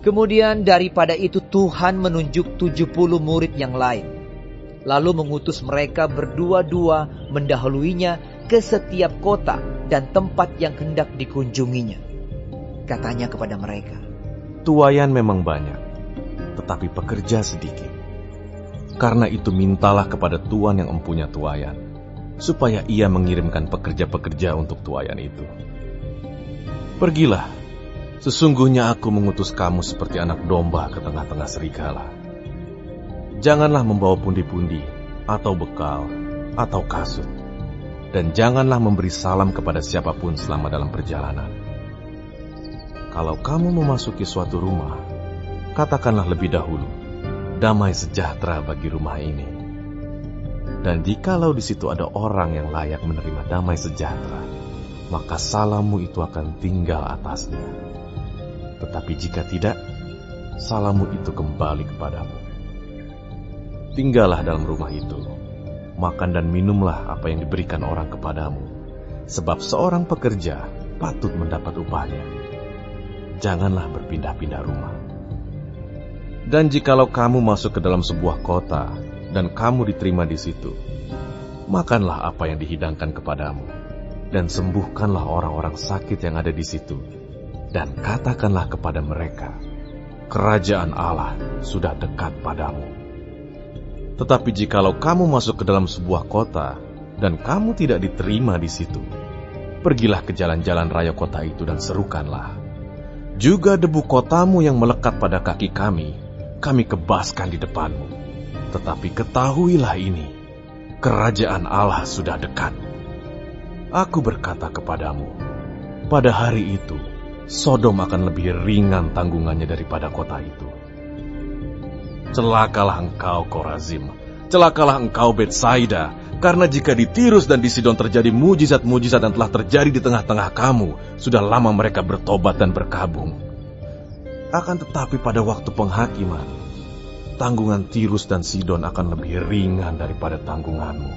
Kemudian daripada itu Tuhan menunjuk 70 murid yang lain, lalu mengutus mereka berdua-dua mendahuluinya ke setiap kota dan tempat yang hendak dikunjunginya. Katanya kepada mereka, "Tuaian memang banyak, tetapi pekerja sedikit. Karena itu mintalah kepada Tuan yang empunya tuaian, supaya ia mengirimkan pekerja-pekerja untuk tuaian itu. Pergilah, sesungguhnya aku mengutus kamu seperti anak domba ke tengah-tengah serigala. Janganlah membawa pundi-pundi, atau bekal, atau kasut, dan janganlah memberi salam kepada siapapun selama dalam perjalanan. Kalau kamu memasuki suatu rumah, katakanlah lebih dahulu, damai sejahtera bagi rumah ini. Dan jikalau di situ ada orang yang layak menerima damai sejahtera, maka salammu itu akan tinggal atasnya. Tetapi jika tidak, salammu itu kembali kepadamu. Tinggallah dalam rumah itu, makan dan minumlah apa yang diberikan orang kepadamu, sebab seorang pekerja patut mendapat upahnya. Janganlah berpindah-pindah rumah. Dan jikalau kamu masuk ke dalam sebuah kota, dan kamu diterima di situ, makanlah apa yang dihidangkan kepadamu, dan sembuhkanlah orang-orang sakit yang ada di situ, dan katakanlah kepada mereka, kerajaan Allah sudah dekat padamu. Tetapi jikalau kamu masuk ke dalam sebuah kota, dan kamu tidak diterima di situ, pergilah ke jalan-jalan raya kota itu dan serukanlah, juga debu kotamu yang melekat pada kaki kami kebaskan di depanmu. Tetapi ketahuilah ini, kerajaan Allah sudah dekat. Aku berkata kepadamu, pada hari itu, Sodom akan lebih ringan tanggungannya daripada kota itu. Celakalah engkau, Korazim, celakalah engkau, Betsaida, karena jika di Tirus dan di Sidon terjadi mujizat-mujizat yang telah terjadi di tengah-tengah kamu, sudah lama mereka bertobat dan berkabung. Akan tetapi pada waktu penghakiman, tanggungan Tirus dan Sidon akan lebih ringan daripada tanggunganmu.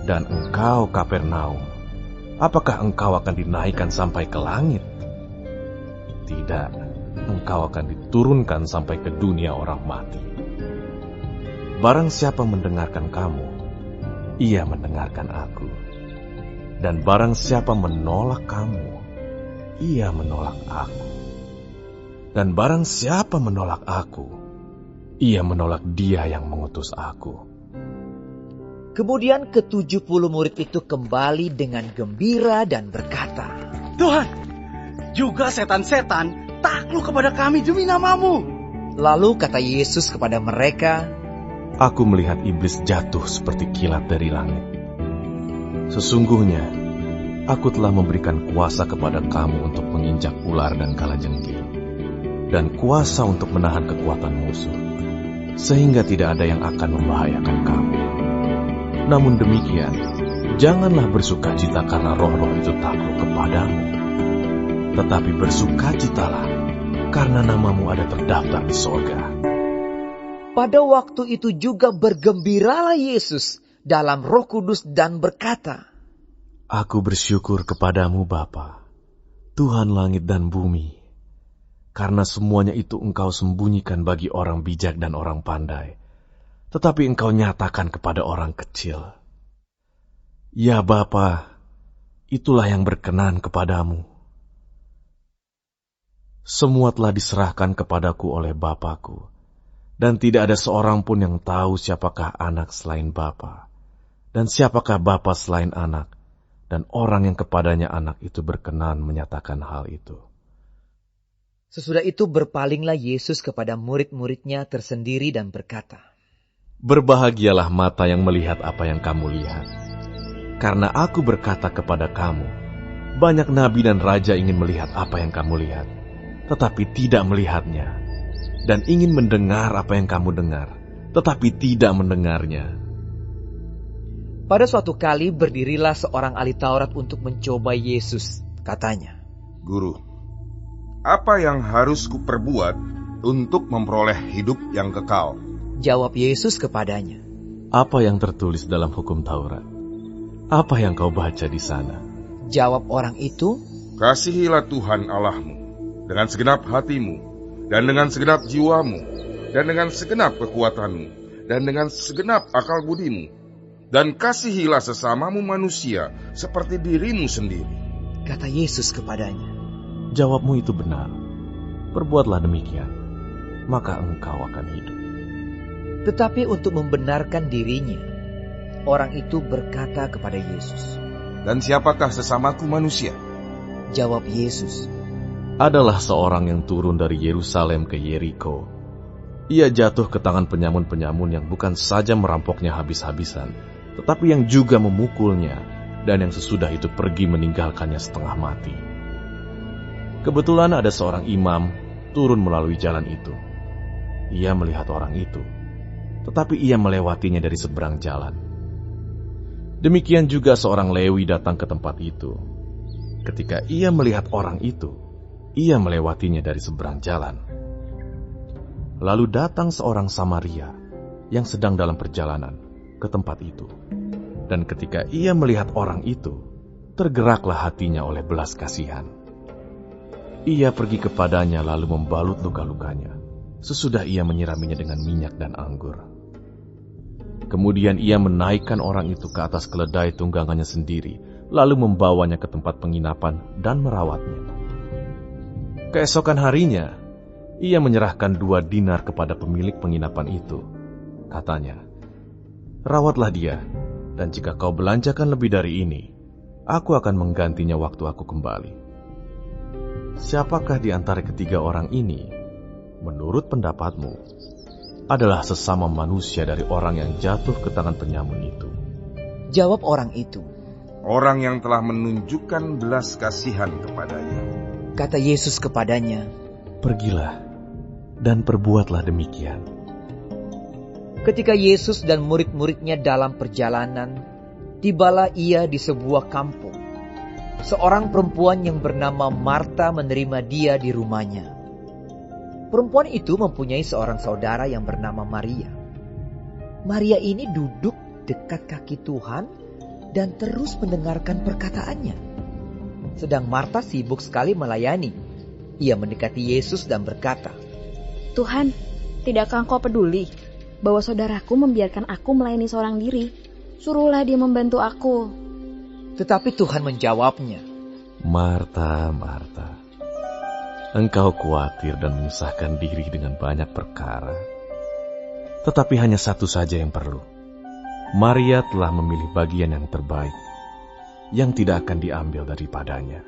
Dan engkau, Kapernaum, apakah engkau akan dinaikkan sampai ke langit? Tidak, engkau akan diturunkan sampai ke dunia orang mati. Barang siapa mendengarkan kamu, ia mendengarkan aku. Dan barang siapa menolak kamu, ia menolak aku. Dan barang siapa menolak aku, ia menolak Dia yang mengutus aku." Kemudian ke-70 murid itu kembali dengan gembira dan berkata, "Tuhan, juga setan-setan takluk kepada kami demi nama-Mu." Lalu kata Yesus kepada mereka, Aku melihat iblis jatuh seperti kilat dari langit. Sesungguhnya, aku telah memberikan kuasa kepada kamu untuk menginjak ular dan kalajengking, dan kuasa untuk menahan kekuatan musuh, sehingga tidak ada yang akan membahayakan kamu. Namun demikian, janganlah bersukacita karena roh-roh itu takluk kepadamu, tetapi bersukacitalah karena namamu ada terdaftar di sorga. pada waktu itu juga bergembiralah Yesus dalam Roh Kudus dan berkata, Aku bersyukur kepadamu Bapa, Tuhan langit dan bumi, karena semuanya itu Engkau sembunyikan bagi orang bijak dan orang pandai, tetapi Engkau nyatakan kepada orang kecil. Ya Bapa, itulah yang berkenan kepadamu. Semua telah diserahkan kepadaku oleh Bapa-Ku, dan tidak ada seorang pun yang tahu siapakah anak selain Bapa, dan siapakah Bapa selain anak, dan orang yang kepadanya anak itu berkenan menyatakan hal itu. Sesudah itu berpalinglah Yesus kepada murid-muridnya tersendiri dan berkata, Berbahagialah mata yang melihat apa yang kamu lihat. Karena aku berkata kepada kamu, banyak nabi dan raja ingin melihat apa yang kamu lihat, tetapi tidak melihatnya, dan ingin mendengar apa yang kamu dengar, tetapi tidak mendengarnya. Pada suatu kali berdirilah seorang ahli Taurat untuk mencoba Yesus. Katanya, Guru, apa yang harus kuperbuat untuk memperoleh hidup yang kekal? Jawab Yesus kepadanya, Apa yang tertulis dalam hukum Taurat? Apa yang kau baca di sana? Jawab orang itu, Kasihilah Tuhan Allahmu dengan segenap hatimu, dan dengan segenap jiwamu, dan dengan segenap kekuatanmu, dan dengan segenap akal budimu, dan kasihilah sesamamu manusia seperti dirimu sendiri. Kata Yesus kepadanya, Jawabmu itu benar. Perbuatlah demikian, maka engkau akan hidup. Tetapi untuk membenarkan dirinya, orang itu berkata kepada Yesus, Dan siapakah sesamaku manusia? Jawab Yesus, Adalah seorang yang turun dari Yerusalem ke Yeriko. Ia jatuh ke tangan penyamun-penyamun yang bukan saja merampoknya habis-habisan, tetapi yang juga memukulnya, dan yang sesudah itu pergi meninggalkannya setengah mati. Kebetulan ada seorang imam turun melalui jalan itu. Ia melihat orang itu, tetapi ia melewatinya dari seberang jalan. Demikian juga seorang Lewi datang ke tempat itu. Ketika ia melihat orang itu, ia melewatinya dari seberang jalan. Lalu datang seorang Samaria yang sedang dalam perjalanan ke tempat itu. Dan ketika ia melihat orang itu, tergeraklah hatinya oleh belas kasihan. Ia pergi kepadanya lalu membalut luka-lukanya, sesudah ia menyiraminya dengan minyak dan anggur. Kemudian ia menaikkan orang itu ke atas keledai tunggangannya sendiri, lalu membawanya ke tempat penginapan dan merawatnya. Keesokan harinya, ia menyerahkan 2 dinar kepada pemilik penginapan itu. Katanya, Rawatlah dia, dan jika kau belanjakan lebih dari ini, aku akan menggantinya waktu aku kembali. Siapakah di antara ketiga orang ini, menurut pendapatmu, adalah sesama manusia dari orang yang jatuh ke tangan penyamun itu? Jawab orang itu, Orang yang telah menunjukkan belas kasihan kepadanya. Kata Yesus kepadanya, Pergilah dan perbuatlah demikian. Ketika Yesus dan murid-muridnya dalam perjalanan, tibalah ia di sebuah kampung. Seorang perempuan yang bernama Marta menerima dia di rumahnya. Perempuan itu mempunyai seorang saudara yang bernama Maria. Maria ini duduk dekat kaki Tuhan dan terus mendengarkan perkataannya. Sedang Marta sibuk sekali melayani. Ia mendekati Yesus dan berkata, Tuhan, tidakkah Engkau peduli bahwa saudaraku membiarkan aku melayani seorang diri? Suruhlah dia membantu aku. Tetapi Tuhan menjawabnya, Marta, Marta, engkau khawatir dan menyusahkan diri dengan banyak perkara. Tetapi hanya satu saja yang perlu. Maria telah memilih bagian yang terbaik, yang tidak akan diambil daripadanya.